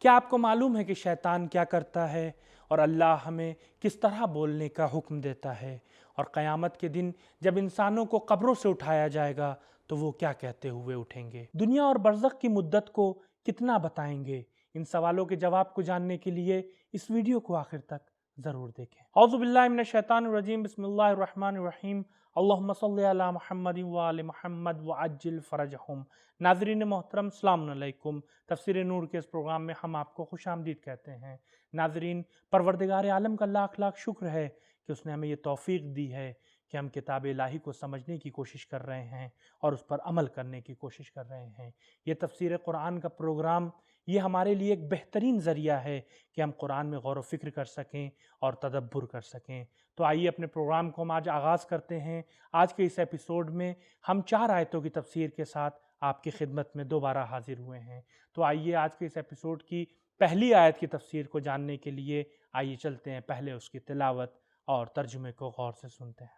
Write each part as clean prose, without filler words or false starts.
کیا آپ کو معلوم ہے کہ شیطان کیا کرتا ہے اور اللہ ہمیں کس طرح بولنے کا حکم دیتا ہے؟ اور قیامت کے دن جب انسانوں کو قبروں سے اٹھایا جائے گا تو وہ کیا کہتے ہوئے اٹھیں گے؟ دنیا اور برزخ کی مدت کو کتنا بتائیں گے؟ ان سوالوں کے جواب کو جاننے کے لیے اس ویڈیو کو آخر تک ضرور دیکھیں۔ اعوذ باللہ من الشیطان الرجیم، بسم اللہ الرحمن الرحیم، اللہم صلی علی محمد وآل محمد وعجل فرجہم۔ ناظرین محترم، السلام علیکم۔ تفسیر نور کے اس پروگرام میں ہم آپ کو خوش آمدید کہتے ہیں۔ ناظرین، پروردگار عالم کا لاکھ لاکھ شکر ہے کہ اس نے ہمیں یہ توفیق دی ہے کہ ہم کتاب الہی کو سمجھنے کی کوشش کر رہے ہیں اور اس پر عمل کرنے کی کوشش کر رہے ہیں۔ یہ تفسیر قرآن کا پروگرام یہ ہمارے لیے ایک بہترین ذریعہ ہے کہ ہم قرآن میں غور و فکر کر سکیں اور تدبر کر سکیں۔ تو آئیے اپنے پروگرام کو ہم آج آغاز کرتے ہیں۔ آج کے اس ایپیسوڈ میں ہم 4 آیتوں کی تفسیر کے ساتھ آپ کی خدمت میں دوبارہ حاضر ہوئے ہیں۔ تو آئیے آج کے اس ایپیسوڈ کی پہلی آیت کی تفسیر کو جاننے کے لیے آئیے چلتے ہیں پہلے اس کی تلاوت اور ترجمے کو غور سے سنتے ہیں۔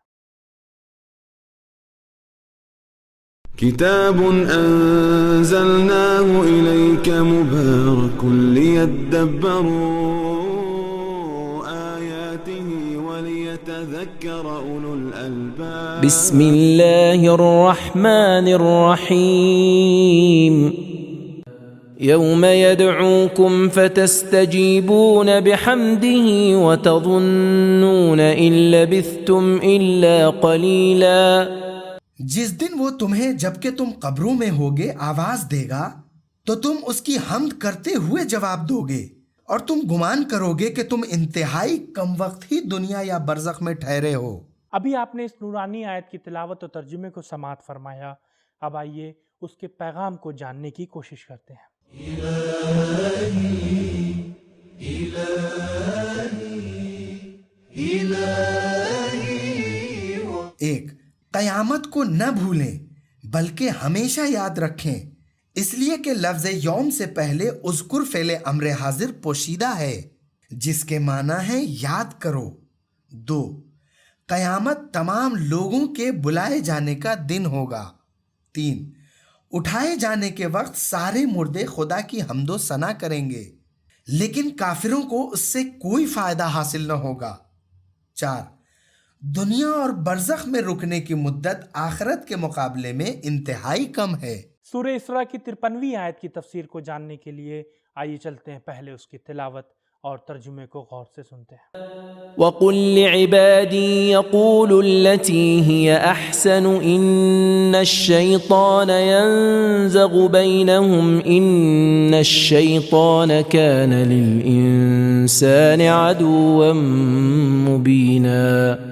كتاب أنزلناه إليك مبارك ليدبروا آياته وليتذكر أولو الألباب بسم الله الرحمن الرحيم يوم يدعوكم فتستجيبون بحمده وتظنون إن لبثتم إلا قليلا۔ جس دن وہ تمہیں جبکہ تم قبروں میں ہوگے آواز دے گا تو تم اس کی حمد کرتے ہوئے جواب دو گے، اور تم گمان کرو گے کہ تم انتہائی کم وقت ہی دنیا یا برزخ میں ٹھہرے ہو۔ ابھی آپ نے اس نورانی آیت کی تلاوت اور ترجمے کو سماعت فرمایا۔ اب آئیے اس کے پیغام کو جاننے کی کوشش کرتے ہیں۔ ایک، قیامت کو نہ بھولیں بلکہ ہمیشہ یاد رکھیں، اس لیے کہ لفظ یوم سے پہلے اذکر فعل امر حاضر پوشیدہ ہے جس کے معنی ہے یاد کرو۔ 2، قیامت تمام لوگوں کے بلائے جانے کا دن ہوگا۔ 3، اٹھائے جانے کے وقت سارے مردے خدا کی حمد و ثنا کریں گے لیکن کافروں کو اس سے کوئی فائدہ حاصل نہ ہوگا۔ 4، دنیا اور برزخ میں رکنے کی مدت آخرت کے مقابلے میں انتہائی کم ہے۔ سورہ اسراء کی 53ویں آیت کی تفسیر کو جاننے کے لیے آئیے چلتے ہیں پہلے اس کی تلاوت اور ترجمے کو غور سے سنتے ہیں۔ وَقُلْ لِعِبَادِي يَقُولُوا الَّتِي هِيَ أَحْسَنُ إِنَّ الشَّيْطَانَ يَنزَغُ بَيْنَهُمْ إِنَّ الشَّيْطَانَ كَانَ لِلْإِنسَانِ عَدُوًّا مُبِينًا۔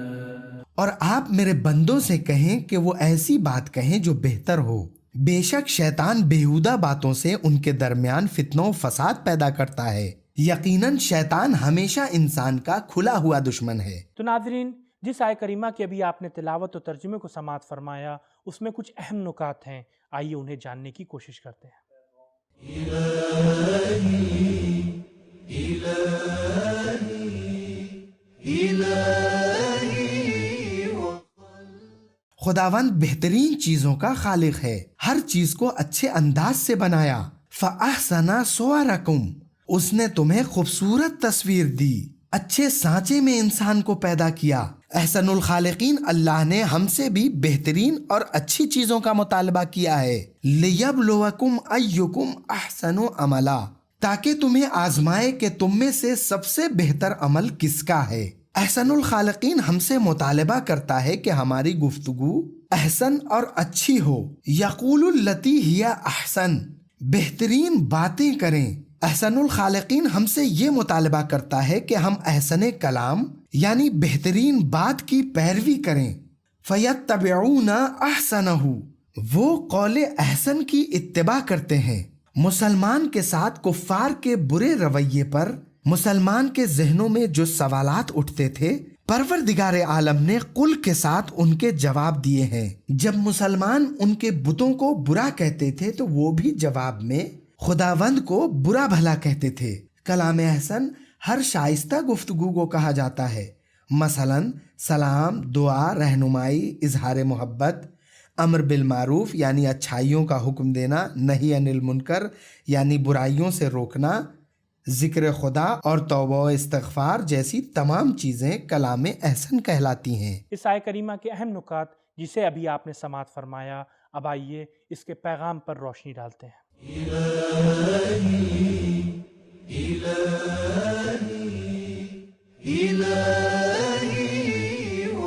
اور آپ میرے بندوں سے کہیں کہ وہ ایسی بات کہیں جو بہتر ہو، بے شک شیطان بیہودہ باتوں سے ان کے درمیان فتنہ و فساد پیدا کرتا ہے، یقیناً شیطان ہمیشہ انسان کا کھلا ہوا دشمن ہے۔ تو ناظرین، جس آیہ کریمہ کی ابھی آپ نے تلاوت و ترجمے کو سماعت فرمایا اس میں کچھ اہم نکات ہیں، آئیے انہیں جاننے کی کوشش کرتے ہیں۔ خداوند بہترین چیزوں کا خالق ہے، ہر چیز کو اچھے انداز سے بنایا۔ فَأَحْسَنَ صُوَرَكُمْ، اس نے تمہیں خوبصورت تصویر دی، اچھے سانچے میں انسان کو پیدا کیا۔ احسن الخالقین اللہ نے ہم سے بھی بہترین اور اچھی چیزوں کا مطالبہ کیا ہے۔ لِيَبْلُوَكُمْ أَيُّكُمْ أَحْسَنُ عَمَلًا، تاکہ تمہیں آزمائے کہ تم میں سے سب سے بہتر عمل کس کا ہے۔ احسن الخالقین ہم سے مطالبہ کرتا ہے کہ ہماری گفتگو احسن اور اچھی ہو۔ یقول التی ہی احسن، بہترین باتیں کریں۔ احسن الخالقین ہم سے یہ مطالبہ کرتا ہے کہ ہم احسن کلام یعنی بہترین بات کی پیروی کریں۔ فیتبعون احسنہ، وہ قول احسن کی اتباع کرتے ہیں۔ مسلمان کے ساتھ کفار کے برے رویے پر مسلمان کے ذہنوں میں جو سوالات اٹھتے تھے پروردگار عالم نے قل کے ساتھ ان کے جواب دیے ہیں۔ جب مسلمان ان کے بتوں کو برا کہتے تھے تو وہ بھی جواب میں خداوند کو برا بھلا کہتے تھے۔ کلام احسن ہر شائستہ گفتگو کو کہا جاتا ہے، مثلا سلام، دعا، رہنمائی، اظہار محبت، امر بالمعروف یعنی اچھائیوں کا حکم دینا، نہی عن المنکر یعنی برائیوں سے روکنا، ذکر خدا اور توبہ و استغفار جیسی تمام چیزیں کلام احسن کہلاتی ہیں۔ اس آیہ کریمہ کے اہم نکات جسے ابھی آپ نے سماعت فرمایا، اب آئیے اس کے پیغام پر روشنی ڈالتے ہیں۔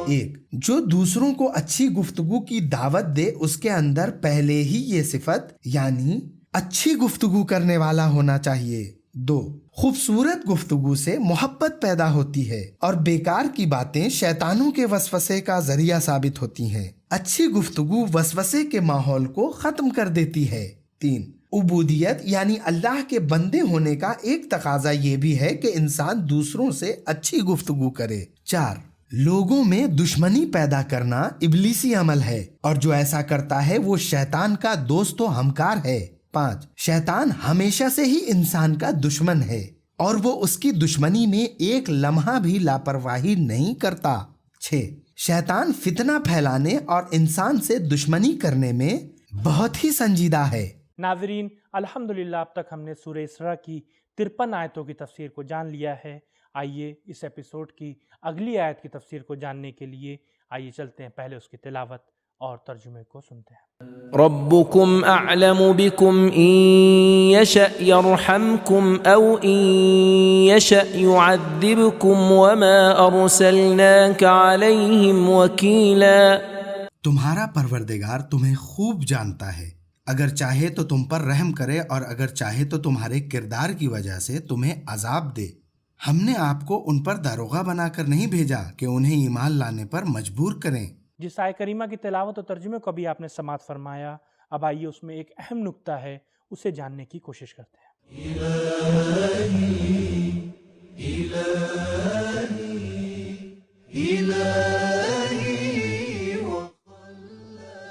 ایک، جو دوسروں کو اچھی گفتگو کی دعوت دے اس کے اندر پہلے ہی یہ صفت یعنی اچھی گفتگو کرنے والا ہونا چاہیے۔ دو، خوبصورت گفتگو سے محبت پیدا ہوتی ہے اور بیکار کی باتیں شیطانوں کے وسوسے کا ذریعہ ثابت ہوتی ہیں۔ اچھی گفتگو وسوسے کے ماحول کو ختم کر دیتی ہے۔ تین، عبودیت یعنی اللہ کے بندے ہونے کا ایک تقاضا یہ بھی ہے کہ انسان دوسروں سے اچھی گفتگو کرے۔ چار، لوگوں میں دشمنی پیدا کرنا ابلیسی عمل ہے اور جو ایسا کرتا ہے وہ شیطان کا دوست و ہمکار ہے۔ پانچ، شیطان ہمیشہ سے ہی انسان کا دشمن ہے اور وہ اس کی دشمنی میں ایک لمحہ بھی لاپرواہی نہیں کرتا۔ چھ، شیطان فتنہ پھیلانے اور انسان سے دشمنی کرنے میں بہت ہی سنجیدہ ہے۔ ناظرین، الحمدللہ اب تک ہم نے سورہ اسراء کی 53 آیتوں کی تفسیر کو جان لیا ہے۔ آئیے اس ایپیسوڈ کی اگلی آیت کی تفسیر کو جاننے کے لیے آئیے چلتے ہیں، پہلے اس کی تلاوت اور ترجمے کو سنتے ہیں۔ ربكم أعلم بكم إن يشأ يرحمكم أو إن يشأ يعذبكم وما أرسلناك عليهم وكيلا۔ تمہارا پروردگار تمہیں خوب جانتا ہے، اگر چاہے تو تم پر رحم کرے اور اگر چاہے تو تمہارے کردار کی وجہ سے تمہیں عذاب دے۔ ہم نے آپ کو ان پر داروغہ بنا کر نہیں بھیجا کہ انہیں ایمان لانے پر مجبور کریں۔ جس آیہ کریمہ کی تلاوت و ترجمے کو بھی آپ نے سماعت فرمایا، اب آئیے اس میں ایک اہم نکتہ ہے، اسے جاننے کی کوشش کرتے ہیں۔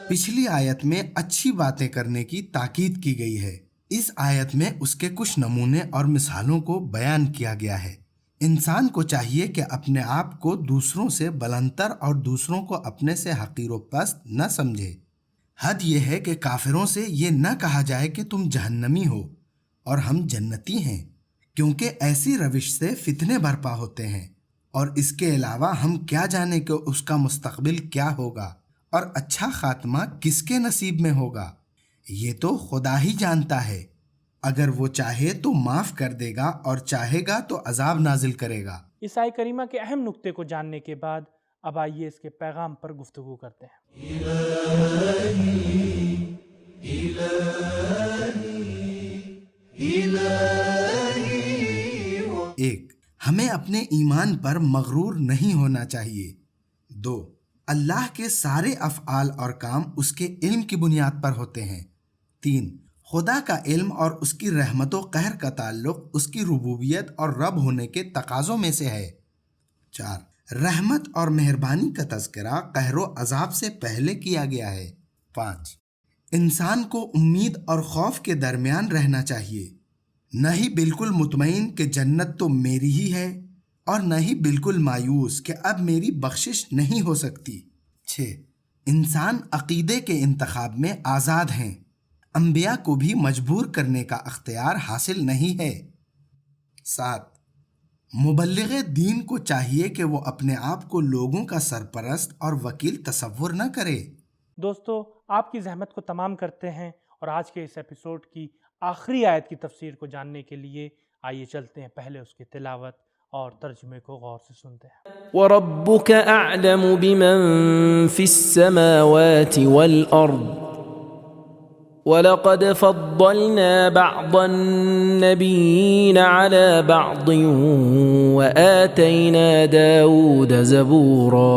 پچھلی آیت میں اچھی باتیں کرنے کی تاکید کی گئی ہے، اس آیت میں اس کے کچھ نمونے اور مثالوں کو بیان کیا گیا ہے۔ انسان کو چاہیے کہ اپنے آپ کو دوسروں سے بلندتر اور دوسروں کو اپنے سے حقیر و پست نہ سمجھے۔ حد یہ ہے کہ کافروں سے یہ نہ کہا جائے کہ تم جہنمی ہو اور ہم جنتی ہیں، کیونکہ ایسی روش سے فتنے برپا ہوتے ہیں، اور اس کے علاوہ ہم کیا جانے کہ اس کا مستقبل کیا ہوگا اور اچھا خاتمہ کس کے نصیب میں ہوگا۔ یہ تو خدا ہی جانتا ہے، اگر وہ چاہے تو معاف کر دے گا اور چاہے گا تو عذاب نازل کرے گا۔ اس آیہ کریمہ کے اہم نکتے کو جاننے کے بعد اب آئیے اس کے پیغام پر گفتگو کرتے ہیں۔ ایک، ہمیں اپنے ایمان پر مغرور نہیں ہونا چاہیے۔ دو، اللہ کے سارے افعال اور کام اس کے علم کی بنیاد پر ہوتے ہیں۔ تین، خدا کا علم اور اس کی رحمت و قہر کا تعلق اس کی ربوبیت اور رب ہونے کے تقاضوں میں سے ہے۔ چار، رحمت اور مہربانی کا تذکرہ قہر و عذاب سے پہلے کیا گیا ہے۔ پانچ، انسان کو امید اور خوف کے درمیان رہنا چاہیے، نہ ہی بالکل مطمئن کہ جنت تو میری ہی ہے اور نہ ہی بالکل مایوس کہ اب میری بخشش نہیں ہو سکتی۔ 6، انسان عقیدے کے انتخاب میں آزاد ہیں، انبیاء کو بھی مجبور کرنے کا اختیار حاصل نہیں ہے۔ 7، مبلغ دین کو چاہیے کہ وہ اپنے آپ کو لوگوں کا سرپرست اور وکیل تصور نہ کرے۔ دوستو، آپ کی زحمت کو تمام کرتے ہیں اور آج کے اس ایپیسوڈ کی آخری آیت کی تفسیر کو جاننے کے لیے آئیے چلتے ہیں، پہلے اس کی تلاوت اور ترجمے کو غور سے سنتے ہیں۔ وَرَبُّكَ أَعْلَمُ بِمَن فِي السَّمَاوَاتِ وَالْأَرْضِ وَلَقَدْ فَضَّلْنَا بَعْضَ النَّبِيِّينَ عَلَى بَعْضٍ وَآتَيْنَا دَاوُودَ زَبُورًا۔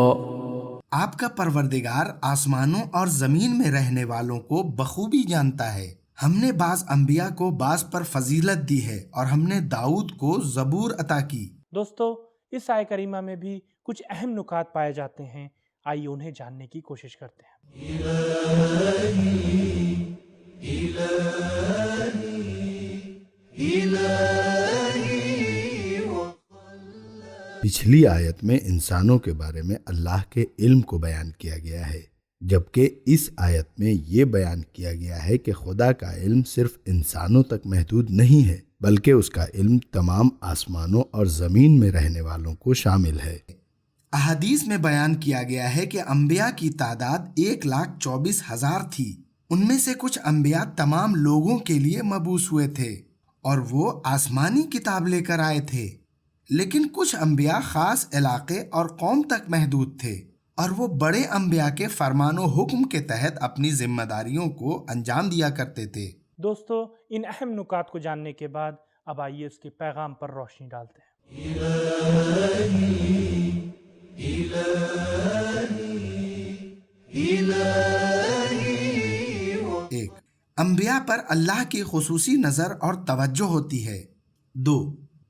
آپ کا پروردگار آسمانوں اور زمین میں رہنے والوں کو بخوبی جانتا ہے، ہم نے بعض انبیاء کو بعض پر فضیلت دی ہے اور ہم نے داؤد کو زبور عطا کی۔ دوستو، اس آیہ کریمہ میں بھی کچھ اہم نکات پائے جاتے ہیں، آئیے انہیں جاننے کی کوشش کرتے ہیں۔ پچھلی آیت میں انسانوں کے بارے میں اللہ کے علم کو بیان کیا گیا ہے، جبکہ اس آیت میں یہ بیان کیا گیا ہے کہ خدا کا علم صرف انسانوں تک محدود نہیں ہے بلکہ اس کا علم تمام آسمانوں اور زمین میں رہنے والوں کو شامل ہے۔ احادیث میں بیان کیا گیا ہے کہ انبیاء کی تعداد 1,24,000 تھی۔ ان میں سے کچھ انبیاء تمام لوگوں کے لیے مبعوث ہوئے تھے اور وہ آسمانی کتاب لے کر آئے تھے، لیکن کچھ انبیاء خاص علاقے اور قوم تک محدود تھے اور وہ بڑے انبیاء کے فرمان و حکم کے تحت اپنی ذمہ داریوں کو انجام دیا کرتے تھے۔ دوستو، ان اہم نکات کو جاننے کے بعد اب آئیے اس کے پیغام پر روشنی ڈالتے ہیں۔ 1. انبیاء پر اللہ کی خصوصی نظر اور توجہ ہوتی ہے۔ 2.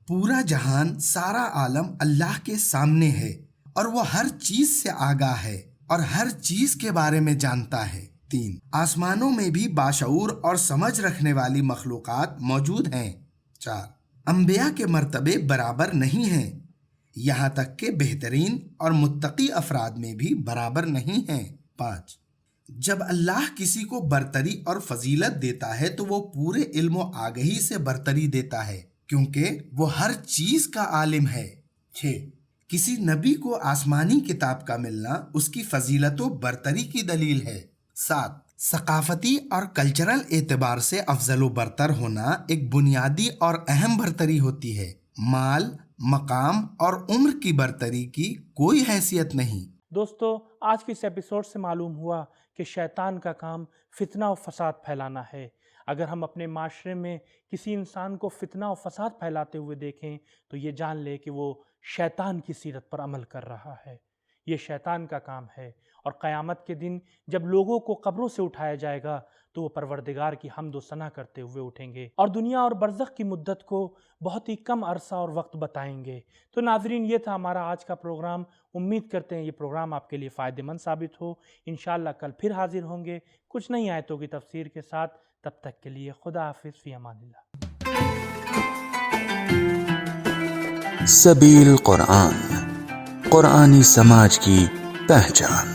پورا جہان، سارا عالم اللہ کے سامنے ہے اور وہ ہر چیز سے آگاہ ہے اور ہر چیز کے بارے میں جانتا ہے۔ 3. آسمانوں میں بھی باشعور اور سمجھ رکھنے والی مخلوقات موجود ہیں۔ 4. انبیاء کے مرتبے برابر نہیں ہیں، یہاں تک کہ بہترین اور متقی افراد میں بھی برابر نہیں ہیں۔ 5. جب اللہ کسی کو برتری اور فضیلت دیتا ہے تو وہ پورے علم و آگہی سے برتری دیتا ہے، کیونکہ وہ ہر چیز کا عالم ہے۔ 6. کسی نبی کو آسمانی کتاب کا ملنا اس کی فضیلت و برتری کی دلیل ہے۔ 7. ثقافتی اور کلچرل اعتبار سے افضل و برتر ہونا ایک بنیادی اور اہم برتری ہوتی ہے۔ مال، مقام اور عمر کی برتری کی کوئی حیثیت نہیں۔ دوستو، آج کے اس ایپیسوڈ سے معلوم ہوا کہ شیطان کا کام فتنہ و فساد پھیلانا ہے۔ اگر ہم اپنے معاشرے میں کسی انسان کو فتنہ و فساد پھیلاتے ہوئے دیکھیں تو یہ جان لے کہ وہ شیطان کی سیرت پر عمل کر رہا ہے۔ یہ شیطان کا کام ہے، اور قیامت کے دن جب لوگوں کو قبروں سے اٹھایا جائے گا تو وہ پروردگار کی حمد و ثنا کرتے ہوئے اٹھیں گے اور دنیا اور برزخ کی مدت کو بہت ہی کم عرصہ اور وقت بتائیں گے۔ تو ناظرین، یہ تھا ہمارا آج کا پروگرام۔ امید کرتے ہیں یہ پروگرام آپ کے لیے فائدہ مند ثابت ہو۔ انشاءاللہ کل پھر حاضر ہوں گے کچھ نئی آیتوں کی تفسیر کے ساتھ۔ تب تک کے لیے خدا حافظ، فی امان اللہ۔ سبیل قرآن، قرآنی سماج کی پہچان۔